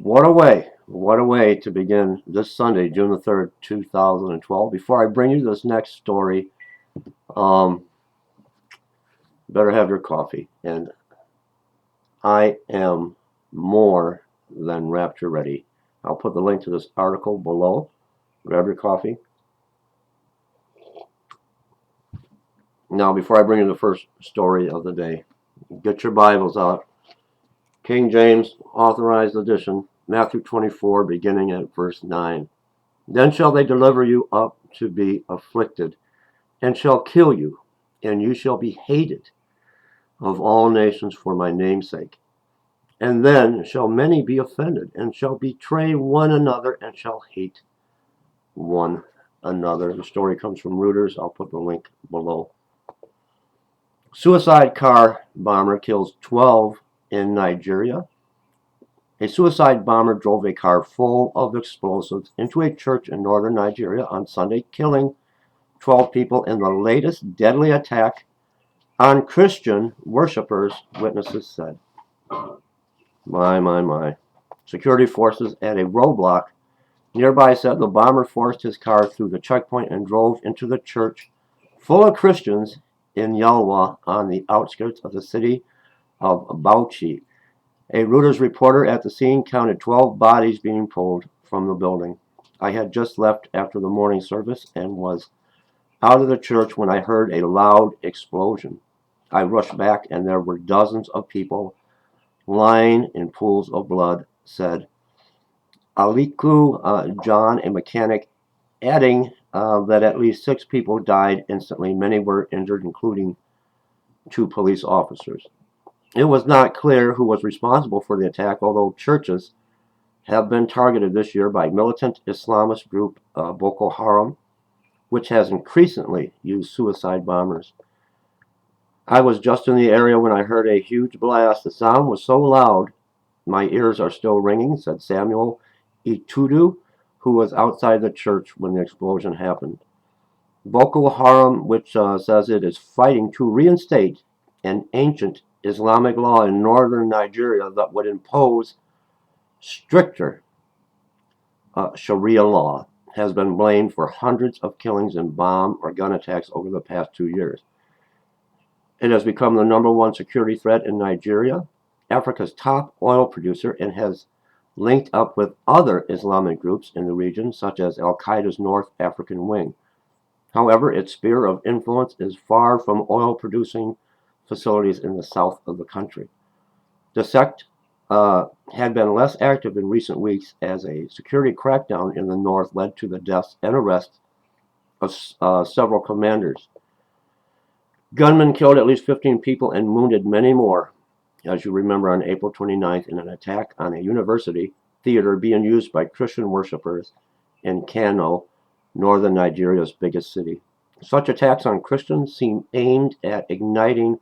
What a way to begin this Sunday, June the 3rd, 2012. Before I bring you this next story, um, better have your coffee. And I am more than rapture ready. I'll put the link to this article below. Grab your coffee. Now, before I bring you the first story of the day, get your Bibles out. King James Authorized Edition, Matthew 24, beginning at verse 9. Then shall they deliver you up to be afflicted, and shall kill you, and you shall be hated of all nations for my name's sake. And then shall many be offended, and shall betray one another, and shall hate one another. The story comes from Reuters. I'll put the link below. Suicide car bomber kills 12 in Nigeria. A suicide bomber drove a car full of explosives into a church in northern Nigeria on Sunday, killing 12 people in the latest deadly attack on Christian worshippers, witnesses said. My. Security forces at a roadblock nearby said the bomber forced his car through the checkpoint and drove into the church full of Christians in Yalwa on the outskirts of the city of Bauchi. A Reuters reporter at the scene counted 12 bodies being pulled from the building. I had just left after the morning service and was out of the church when I heard a loud explosion. I rushed back and there were dozens of people lying in pools of blood, said Aliku John, a mechanic, adding that at least 6 people died instantly. Many were injured, including 2 police officers. It was not clear who was responsible for the attack, although churches have been targeted this year by militant Islamist group Boko Haram, which has increasingly used suicide bombers. I was just in the area when I heard a huge blast. The sound was so loud, my ears are still ringing, said Samuel Itudu, who was outside the church when the explosion happened. Boko Haram, which says it is fighting to reinstate an ancient Islamic law in northern Nigeria that would impose stricter Sharia law, has been blamed for hundreds of killings and bomb or gun attacks over the past 2 years. It has become the #1 security threat in Nigeria, Africa's top oil producer, and has linked up with other Islamic groups in the region, such as Al-Qaeda's North African wing. However, its sphere of influence is far from oil-producing facilities in the south of the country. The sect had been less active in recent weeks as a security crackdown in the north led to the deaths and arrests of several commanders. Gunmen killed at least 15 people and wounded many more, as you remember, on April 29th in an attack on a university theater being used by Christian worshippers in Kano, northern Nigeria's biggest city. Such attacks on Christians seem aimed at igniting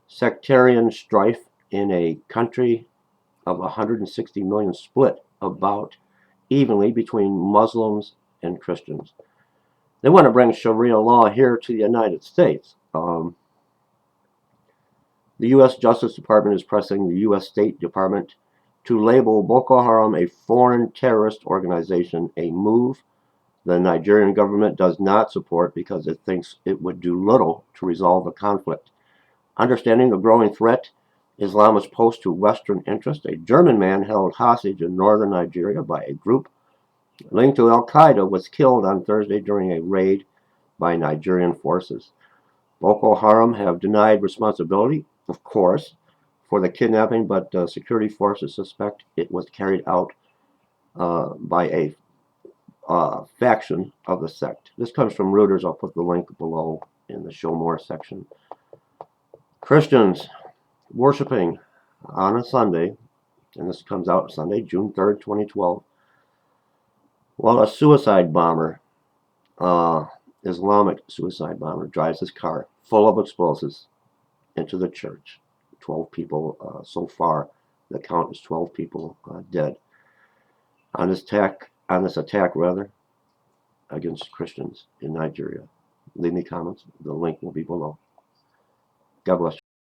sectarian strife in a country of 160 million split about evenly between Muslims and Christians. They want to bring Sharia law here to the United States. The U.S. Justice Department is pressing the U.S. State Department to label Boko Haram a foreign terrorist organization, a move the Nigerian government does not support because it thinks it would do little to resolve the conflict. Understanding the growing threat Islamists pose to Western interests, a German man held hostage in northern Nigeria by a group linked to Al-Qaeda was killed on Thursday during a raid by Nigerian forces. Boko Haram have denied responsibility, of course, for the kidnapping, but security forces suspect it was carried out by a faction of the sect. This comes from Reuters. I'll put the link below in the Show More section. Christians worshiping on a Sunday, and this comes out Sunday, June 3rd, 2012, while a suicide bomber, Islamic suicide bomber, drives his car full of explosives into the church. 12 people so far. The count is 12 people dead on this attack against Christians in Nigeria. Leave me comments. The link will be below. God bless you.